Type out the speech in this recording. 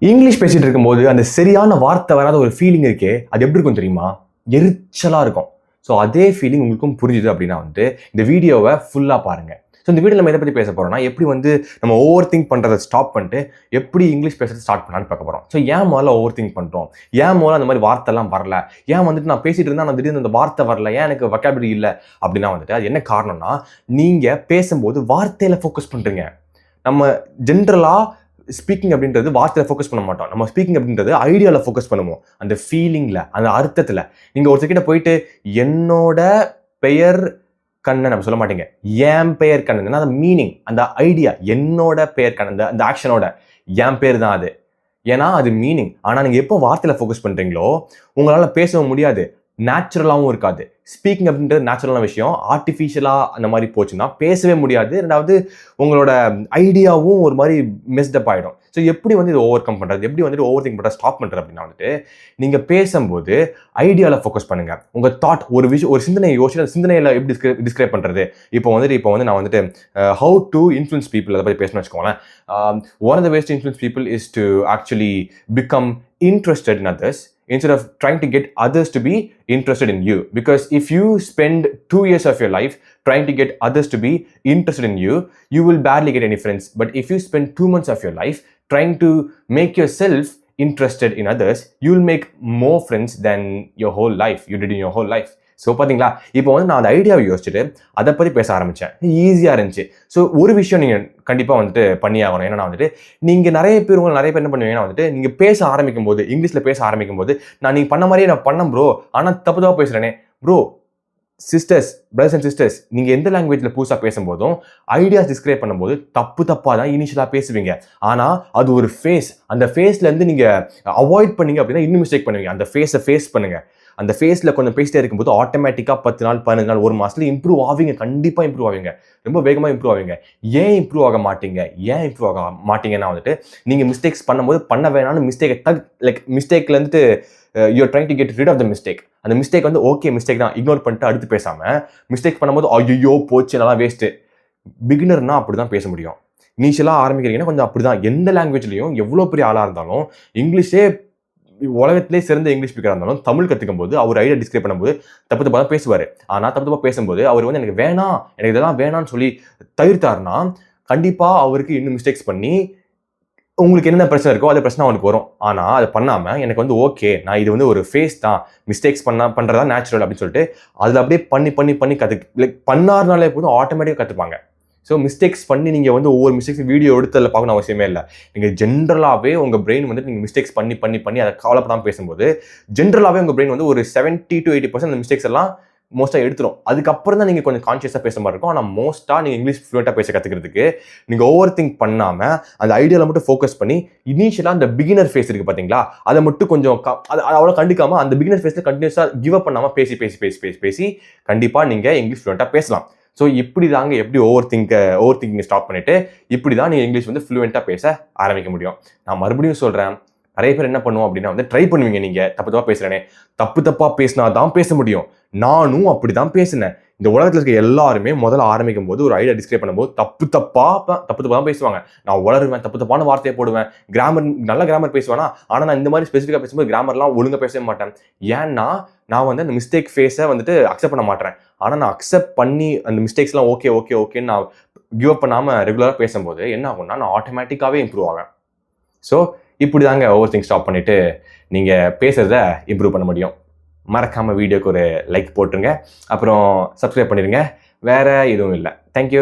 English பேசிட்டு இருக்கும்போது அந்த சரியான வார்த்தை வராத ஒரு ஃபீலிங் இருக்கே, அது எப்படி இருக்கும் தெரியுமா? எரிச்சலா இருக்கும். ஸோ அதே ஃபீலிங் உங்களுக்கும் புரிஞ்சுது அப்படின்னா இந்த வீடியோவை ஃபுல்லாக பாருங்க. ஸோ இந்த வீடியோ நம்ம எதை பற்றி பேச போறோம்னா, எப்படி நம்ம ஓவர் திங்க் பண்ணுறதை ஸ்டாப் பண்ணிட்டு எப்படி இங்கிலீஷ் பேசுறது ஸ்டார்ட் பண்ணலான்னு பார்க்க போகிறோம். ஸோ ஏன் முதல்ல ஓவர் திங்க் பண்ணுறோம், ஏன் முதல்ல அந்த மாதிரி வார்த்தைலாம் வரல, ஏன் நான் பேசிட்டு இருந்தா நான் திடீர்னு அந்த வார்த்தை வரல, ஏன் எனக்கு வொக்காபுலரி இல்லை அப்படின்னா அது என்ன காரணம்னா, நீங்கள் பேசும்போது வார்த்தையில ஃபோக்கஸ் பண்ணுறீங்க. நம்ம ஜென்ரலாக ஸ்பீக்கிங் அப்படின்றது வார்த்தையில ஃபோக்கஸ் பண்ண மாட்டோம். நம்ம ஸ்பீக்கிங் அப்படின்றது ஐடியாவில் ஃபோக்கஸ் பண்ணுவோம், அந்த ஃபீலிங்கில், அந்த அர்த்தத்தில். நீங்கள் ஒருத்தர்கிட்ட போயிட்டு என்னோட பெயர் கண்ணன் நம்ம சொல்ல மாட்டீங்க, என் பெயர் கண்ணன். அந்த மீனிங், அந்த ஐடியா, என்னோட பெயர் கண்ணன், அந்த ஆக்ஷனோட என் பேர் தான் அது. ஏன்னா அது மீனிங். ஆனால் நீங்கள் எப்போ வார்த்தையில் ஃபோக்கஸ் பண்ணுறீங்களோ உங்களால் பேசவும் முடியாது, நேச்சுரலாகவும் இருக்காது. ஸ்பீக்கிங் அப்படின்றது நேச்சுரலான விஷயம். ஆர்டிஃபிஷியலாக அந்த மாதிரி போச்சுன்னா பேசவே முடியாது. ரெண்டாவது உங்களோட ஐடியாவும் ஒரு மாதிரி மிஸ்டப் ஆகிடும். ஸோ எப்படி இது ஓவர் கம் பண்ணுறது, எப்படி ஓவர் திங்க் பண்ணுறது ஸ்டாப் பண்ணுறது அப்படின்னா நீங்கள் பேசும்போது ஐடியாவில் ஃபோக்கஸ் பண்ணுங்கள். உங்கள் தாட், ஒரு விஷயம், ஒரு சிந்தனையை யோசிச்சு அந்த சிந்தனையில் எப்படி டிஸ்கிரைப் பண்ணுறது. இப்போ நான் ஹவு டு இன்ஃப்ளூயன்ஸ் பீப்புள் அதை பற்றி பேசணும்னு வச்சுக்கோங்களேன். One of the ways to influence people is to actually become interested in others instead of trying to get others to be interested in you. Because if you spend 2 years of your life trying to get others to be interested in you, you will barely get any friends. But if you spend 2 months of your life trying to make yourself interested in others, you will make more friends than your whole life you did in your whole life. So பார்த்தீங்களா, இப்போ நான் அந்த ஐடியாவை யோசிச்சுட்டு அதை பற்றி பேச ஆரம்பித்தேன். ஈஸியாக இருந்துச்சு. ஸோ ஒரு விஷயம் நீங்கள் கண்டிப்பாக பண்ணி ஆகணும். என்னன்னா நீங்கள் நிறைய பேர் என்ன பண்ணுவீங்கன்னா நீங்கள் பேச ஆரம்பிக்கும் போது, இங்கிலீஷில் பேச ஆரம்பிக்கும் போது, நீங்கள் பண்ண மாதிரியே நான் பண்ணேன் ப்ரோ, ஆனால் தப்பு பேசுகிறேனே bro. Sisters, brothers and sisters, நீங்கள் எந்த லாங்குவேஜில் புதுசாக பேசும்போதும் ஐடியாஸ் டிஸ்கிரைப் பண்ணும்போது தப்பாக தான் இனிஷியலாக பேசுவீங்க. ஆனால் அது ஒரு ஃபேஸ். அந்த ஃபேஸ்லேருந்து நீங்கள் அவாய்ட் பண்ணீங்க அப்படின்னா இன்னும் மிஸ்டேக் பண்ணுவீங்க. அந்த ஃபேஸை ஃபேஸ் பண்ணுங்கள். அந்த ஃபேஸில் கொஞ்சம் பேசிட்டே இருக்கும்போது ஆட்டோமேட்டிக்காக 10 நாள் 15 நாள் 1 மாதத்துல இம்ப்ரூவ் ஆவீங்க. கண்டிப்பாக இம்ப்ரூவ் ஆவீங்க, ரொம்ப வேகமாக இம்ப்ரூவ் ஆவீங்க. ஏன் இம்ப்ரூவ் ஆக மாட்டீங்கன்னா நீங்கள் மிஸ்டேக்ஸ் பண்ணும்போது பண்ண வேணாம்னு மிஸ்டேக்லேருந்து you're trying to get rid of the mistake. அந்த மிஸ்டேக் ஓகே மிஸ்டேக் தான், இக்னோர் பண்ணிட்டு அடுத்து பேசாமல், மிஸ்டேக் பண்ணும்போது ஐயோ போச்சு நல்லா வேஸ்ட்டு. பிகினர்னா அப்படி தான் பேச முடியும். இனிஷியலாக ஆரம்பிக்கிறீங்கன்னா கொஞ்சம் அப்படி தான். எந்த லாங்குவேஜ்லையும் எவ்வளோ பெரிய ஆளாக இருந்தாலும், இங்கிலீஷே உலகத்திலே சிறந்த இங்கிலீஷ் ஸ்பீக்கராக இருந்தாலும் தமிழ் கற்றுக்கும் போது அவர் ஐடியா டிஸ்கிரைப் பண்ணும்போது தப்பு தான் பேசுவார். ஆனால் தப்பு பேசும்போது அவர் எனக்கு வேணாம், எனக்கு இதெல்லாம் வேணான்னு சொல்லி தவிர்த்தாருன்னா கண்டிப்பாக அவருக்கு இன்னும் மிஸ்டேக்ஸ் பண்ணி உங்களுக்கு என்னென்ன பிரச்சனை இருக்கோ அதே பிரச்சனை அவனுக்கு வரும். ஆனால் அதை பண்ணாமல் எனக்கு ஓகே, நான் இது ஒரு ஃபேஸ் தான், மிஸ்டேக்ஸ் பண்ணுறதா நேச்சுரல் அப்படின்னு சொல்லிட்டு அதில் அப்படியே பண்ணி பண்ணாருனாலே போதும் ஆட்டோமேட்டிக்காக கற்றுப்பாங்க. ஸோ மிஸ்டேக்ஸ் பண்ணி நீங்கள் ஒவ்வொரு மிஸ்டேக்ஸ் வீடியோ எடுத்ததில் பார்க்கணும் அவசியமே இல்லை. நீங்கள் ஜென்ரலாகவே உங்கள் பிரெயின் நீங்கள் மிஸ்டேக்ஸ் பண்ணி அதை கவலைப்படாமல் பேசும்போது ஜென்ரலாகவே உங்கள் பிரெயின் ஒரு 70 to 80% அந்த மிஸ்டேக்ஸ் எல்லாம் மோஸ்ட்டாக எடுத்துரும். அதுக்கப்புறம் தான் நீங்கள் கொஞ்சம் கான்ஷியஸாக பேச மாதிரி இருக்கும். ஆனால் மோஸ்ட்டாக நீங்கள் இங்கிலீஷ் ஃப்ளூயண்ட்டாக பேச கற்றுக்கிறதுக்கு நீங்கள் ஓவர் திங்க் பண்ணாமல் அந்த ஐடியாவில் மட்டும் ஃபோக்கஸ் பண்ணி இனிஷியலாக அந்த பிகினர் ஃபேஸ் இருக்குது பார்த்தீங்களா, அதை மட்டும் கொஞ்சம் அதை அவ்வளோ கண்டுக்காமல் அந்த பிகினர் ஃபேஸில் கண்டினியூஸாக கிவ் அப் பண்ணாமல் பேசி கண்டிப்பாக நீங்கள் இங்கிலீஷ் ஃப்ளூயண்ட்டாக பேசலாம். ஸோ இப்படி தாங்க எப்படி ஓவர் திங்கிங் ஸ்டாப் பண்ணிட்டு இப்படி தான் நீங்கள் இங்கிலீஷ் ஃப்ளூயண்ட்டாக பேச ஆரம்பிக்க முடியும். நான் மறுபடியும் சொல்கிறேன், நிறைய பேர் என்ன பண்ணுவோம் அப்படின்னா ட்ரை பண்ணுவீங்க. நீங்கள் தப்பாக பேசுகிறேனே, தப்பாக பேசினா தான் பேச முடியும். நானும் அப்படி தான் பேசினேன். இந்த உலகத்தில் இருக்க எல்லாருமே முதல்ல ஆரம்பிக்கும் போது ஒரு ஐடியா டிஸ்கிரைப் பண்ணும்போது தப்பாக தான் பேசுவாங்க. நான் வளருவேன், தப்பான வார்த்தையை போடுவேன், நல்ல கிராமர் பேசுவேன்னா, ஆனால் நான் இந்த மாதிரி ஸ்பெசிஃபிக்காக பேசும்போது கிராமர்லாம் ஒழுங்காக பேசவே மாட்டேன். ஏன்னா நான் அந்த மிஸ்டேக் ஃபேஸை அக்செப்ட் பண்ண மாட்டேன். ஆனால் நான் அக்செப்ட் பண்ணி அந்த மிஸ்டேக்ஸ்லாம் ஓகேன்னு நான் கிவ் அப் பண்ணாமல் ரெகுலராக பேசும்போது என்ன ஆகும்னா நான் ஆட்டோமேட்டிக்காகவே இம்ப்ரூவ் ஆவேன். ஸோ இப்படி தாங்க ஓவர் திங்க் ஸ்டாப் பண்ணிவிட்டு நீங்கள் பேசுகிறத இம்ப்ரூவ் பண்ண முடியும். மறக்காமல் வீடியோக்கு ஒரு லைக் போட்டுருங்க, அப்புறம் சப்ஸ்கிரைப் பண்ணிடுங்க. வேறு எதுவும் இல்லை. தேங்க்யூ.